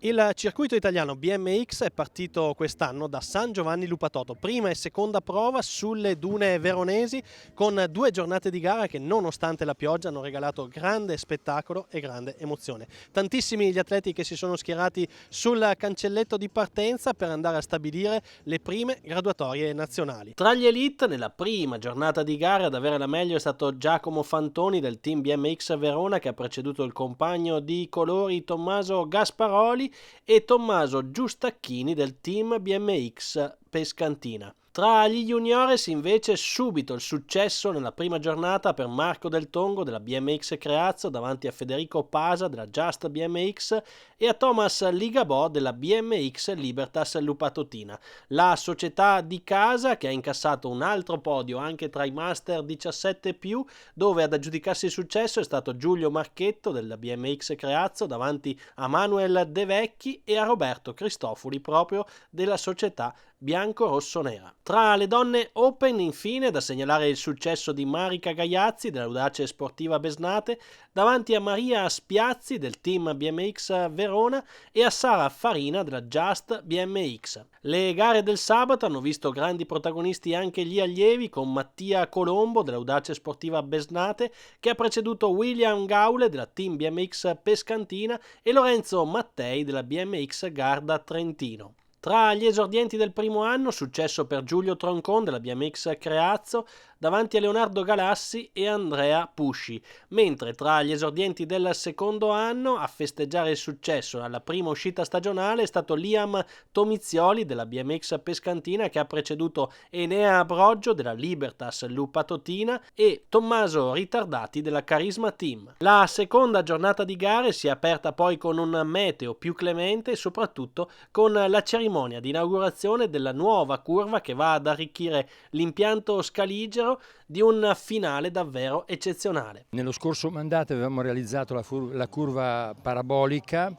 Il circuito italiano BMX è partito quest'anno da San Giovanni Lupatoto, prima e seconda prova sulle dune veronesi, con 2 giornate di gara che nonostante la pioggia hanno regalato grande spettacolo e grande emozione. Tantissimi gli atleti che si sono schierati sul cancelletto di partenza per andare a stabilire le prime graduatorie nazionali. Tra gli elite nella prima giornata di gara ad avere la meglio è stato Giacomo Fantoni del team BMX Verona, che ha preceduto il compagno di colori Tommaso Gasparoli e Tommaso Giustacchini del team BMX Pescantina. Tra gli juniores invece subito il successo nella prima giornata per Marco Del Tongo della BMX Creazzo davanti a Federico Pasa della Just BMX e a Thomas Ligabò della BMX Libertas Lupatotina. La società di casa che ha incassato un altro podio anche tra i Master 17+, dove ad aggiudicarsi il successo è stato Giulio Marchetto della BMX Creazzo davanti a Manuel De Vecchi e a Roberto Cristofori proprio della società bianco-rosso-nera. Tra le donne open infine da segnalare il successo di Marica Gaiazzi dell'Audace Sportiva Besnate davanti a Maria Spiazzi del team BMX Verona e a Sara Farina della Just BMX. Le gare del sabato hanno visto grandi protagonisti anche gli allievi, con Mattia Colombo dell'Audace Sportiva Besnate che ha preceduto William Gaule della team BMX Pescantina e Lorenzo Mattei della BMX Garda Trentino. Tra gli esordienti del primo anno, successo per Giulio Troncon della BMX Creazzo davanti a Leonardo Galassi e Andrea Pusci, mentre tra gli esordienti del secondo anno a festeggiare il successo alla prima uscita stagionale è stato Liam Tomizioli della BMX Pescantina, che ha preceduto Enea Broggio della Libertas Lupatotina e Tommaso Ritardati della Carisma Team. La seconda giornata di gare si è aperta poi con un meteo più clemente e soprattutto con la cerimonia di inaugurazione della nuova curva che va ad arricchire l'impianto scaligero di un finale davvero eccezionale. Nello scorso mandato avevamo realizzato la curva parabolica,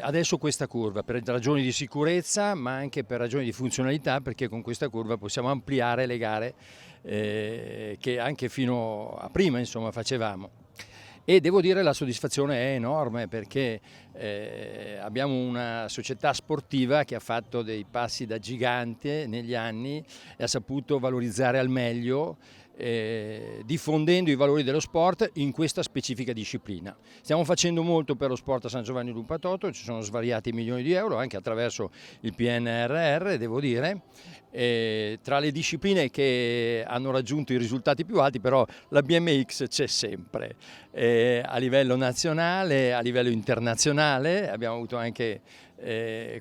adesso questa curva per ragioni di sicurezza ma anche per ragioni di funzionalità, perché con questa curva possiamo ampliare le gare che anche fino a prima facevamo. E devo dire la soddisfazione è enorme, perché abbiamo una società sportiva che ha fatto dei passi da gigante negli anni e ha saputo valorizzare al meglio, diffondendo i valori dello sport in questa specifica disciplina. Stiamo facendo molto per lo sport a San Giovanni Lupatoto, ci sono svariati milioni di euro anche attraverso il PNRR, devo dire. Tra le discipline che hanno raggiunto i risultati più alti però la BMX c'è sempre, a livello nazionale, a livello internazionale. Abbiamo avuto anche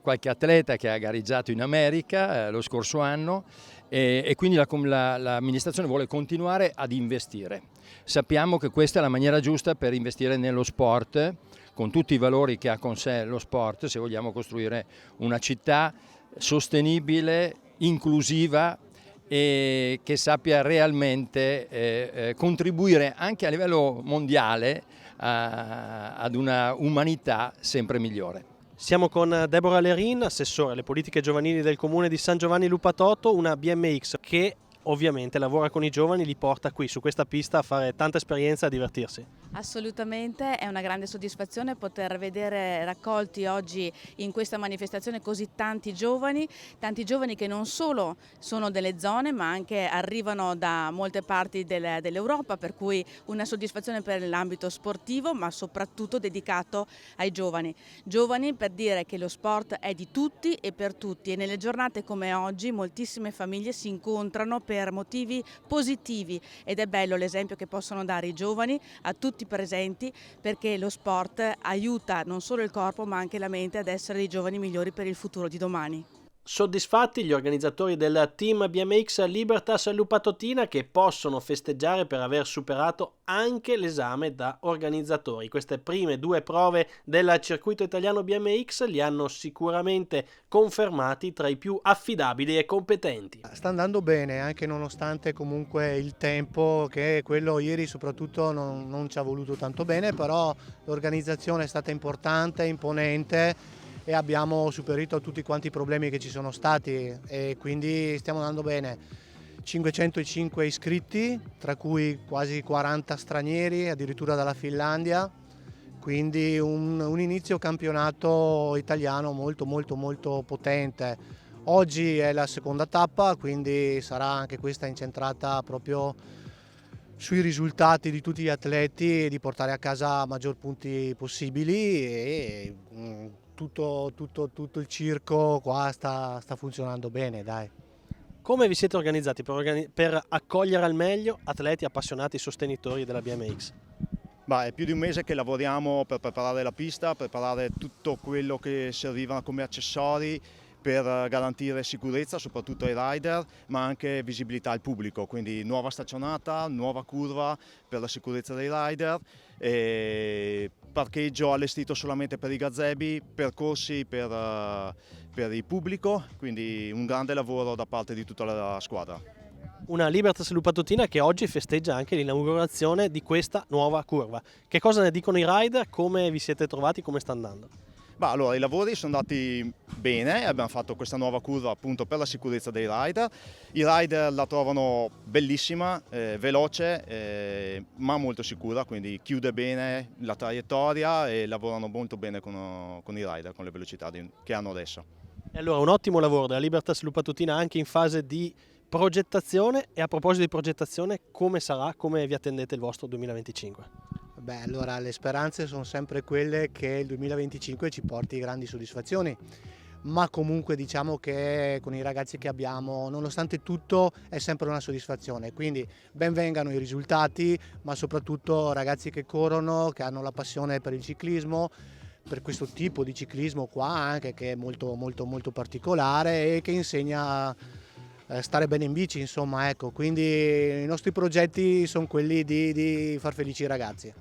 qualche atleta che ha gareggiato in America lo scorso anno, e quindi l'amministrazione vuole continuare ad investire. Sappiamo che questa è la maniera giusta per investire nello sport, con tutti i valori che ha con sé lo sport, se vogliamo costruire una città sostenibile, inclusiva e che sappia realmente contribuire anche a livello mondiale ad una umanità sempre migliore. Siamo con Deborah Lerin, assessore alle politiche giovanili del comune di San Giovanni Lupatoto, una BMX che ovviamente lavora con i giovani, li porta qui su questa pista a fare tanta esperienza e a divertirsi. Assolutamente, è una grande soddisfazione poter vedere raccolti oggi in questa manifestazione così tanti giovani che non solo sono delle zone ma anche arrivano da molte parti dell'Europa, per cui una soddisfazione per l'ambito sportivo ma soprattutto dedicato ai giovani. Giovani per dire che lo sport è di tutti e per tutti, e nelle giornate come oggi moltissime famiglie si incontrano per motivi positivi ed è bello l'esempio che possono dare i giovani a tutti presenti, perché lo sport aiuta non solo il corpo ma anche la mente ad essere dei giovani migliori per il futuro di domani. Soddisfatti gli organizzatori del team BMX Libertas Lupatotina, che possono festeggiare per aver superato anche l'esame da organizzatori. Queste prime 2 prove del circuito italiano BMX li hanno sicuramente confermati tra i più affidabili e competenti. Sta andando bene, anche nonostante comunque il tempo, che quello ieri soprattutto non ci ha voluto tanto bene, però l'organizzazione è stata importante, imponente, e abbiamo superato tutti quanti i problemi che ci sono stati e quindi stiamo andando bene. 505 iscritti, tra cui quasi 40 stranieri, addirittura dalla Finlandia, quindi un inizio campionato italiano molto molto molto potente. Oggi è la seconda tappa, quindi sarà anche questa incentrata proprio sui risultati di tutti gli atleti e di portare a casa maggior punti possibili, e tutto il circo qua sta funzionando bene, dai. Come vi siete organizzati per accogliere al meglio atleti appassionati sostenitori della BMX? È più di un mese che lavoriamo per preparare la pista, preparare tutto quello che serviva come accessori per garantire sicurezza soprattutto ai rider, ma anche visibilità al pubblico, quindi nuova staccionata, nuova curva per la sicurezza dei rider, parcheggio allestito solamente per i gazebi, percorsi per il pubblico, quindi un grande lavoro da parte di tutta la squadra. Una Libertas Lupatotina che oggi festeggia anche l'inaugurazione di questa nuova curva. Che cosa ne dicono i rider? Come vi siete trovati? Come sta andando? Allora, i lavori sono andati bene, abbiamo fatto questa nuova curva appunto per la sicurezza dei rider. I rider la trovano bellissima, veloce, ma molto sicura, quindi chiude bene la traiettoria e lavorano molto bene con i rider, con le velocità che hanno adesso. E allora un ottimo lavoro della Libertas Lupatotina anche in fase di progettazione. E a proposito di progettazione, come sarà, come vi attendete il vostro 2025? Allora le speranze sono sempre quelle che il 2025 ci porti grandi soddisfazioni, ma comunque diciamo che con i ragazzi che abbiamo, nonostante tutto, è sempre una soddisfazione, quindi ben vengano i risultati, ma soprattutto ragazzi che corrono, che hanno la passione per il ciclismo, per questo tipo di ciclismo qua anche, che è molto molto molto particolare e che insegna a stare bene in bici, insomma, ecco, quindi i nostri progetti sono quelli di far felici i ragazzi.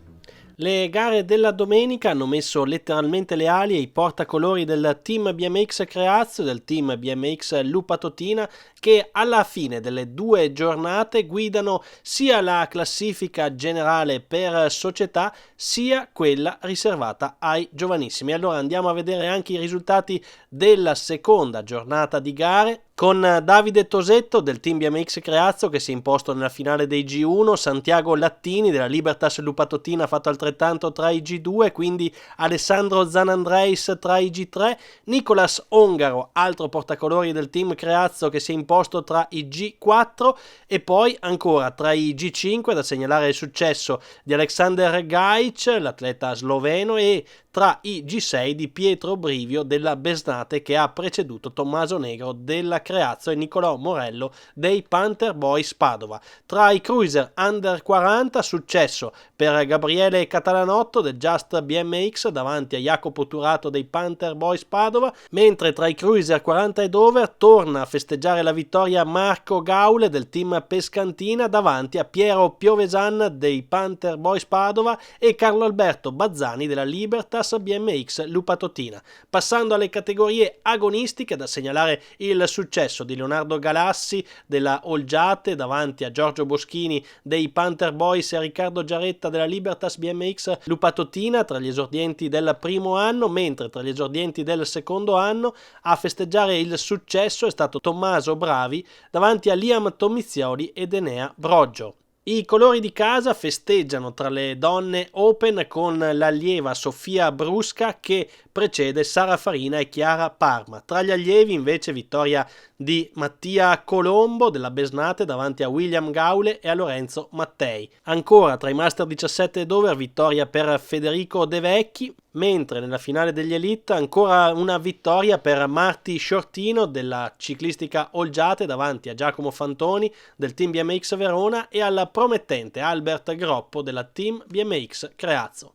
Le gare della domenica hanno messo letteralmente le ali ai portacolori del team BMX Creazio e del team BMX Lupatotina, che alla fine delle 2 giornate guidano sia la classifica generale per società sia quella riservata ai giovanissimi. Allora andiamo a vedere anche i risultati della seconda giornata di gare, con Davide Tosetto del team BMX Creazio che si è imposto nella finale dei G1, Santiago Lattini della Libertas Lupatotina ha fatto altrettanto tra i G2, quindi Alessandro Zanandreis tra i G3, Nicolas Ongaro, altro portacolori del team Creazio che si è imposto tra i G4, e poi ancora tra i G5 da segnalare il successo di Alexander Gajic, l'atleta sloveno, e tra i G6 di Pietro Brivio della Besnate che ha preceduto Tommaso Negro della Creazio e Nicolò Morello dei Panther Boys Padova. Tra i cruiser under 40 successo per Gabriele Catalanotto del Just BMX davanti a Jacopo Turato dei Panther Boys Padova, mentre tra i cruiser 40 ed over torna a festeggiare la vittoria Marco Gaule del team Pescantina davanti a Piero Piovesan dei Panther Boys Padova e Carlo Alberto Bazzani della Libertas BMX Lupatotina. Passando alle categorie agonistiche, da segnalare il successo di Leonardo Galassi della Olgiate davanti a Giorgio Boschini dei Panther Boys e a Riccardo Giaretta della Libertas BMX Lupatotina tra gli esordienti del primo anno, mentre tra gli esordienti del secondo anno a festeggiare il successo è stato Tommaso Bravi davanti a Liam Tomizioli ed Enea Broggio. I colori di casa festeggiano tra le donne open con l'allieva Sofia Brusca che precede Sara Farina e Chiara Parma. Tra gli allievi invece vittoria di Mattia Colombo della Besnate davanti a William Gaule e a Lorenzo Mattei. Ancora tra i Master 17 ed over vittoria per Federico De Vecchi, mentre nella finale degli Elite ancora una vittoria per Marti Shortino della ciclistica Olgiate davanti a Giacomo Fantoni del team BMX Verona e al promettente Albert Groppo della team BMX Creazio.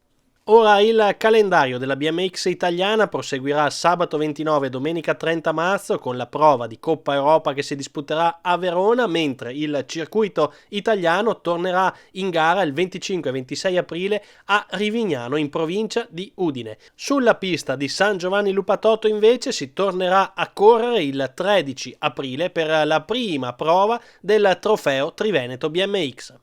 Ora il calendario della BMX italiana proseguirà sabato 29 e domenica 30 marzo con la prova di Coppa Europa che si disputerà a Verona, mentre il circuito italiano tornerà in gara il 25 e 26 aprile a Rivignano in provincia di Udine. Sulla pista di San Giovanni Lupatoto invece si tornerà a correre il 13 aprile per la prima prova del trofeo Triveneto BMX.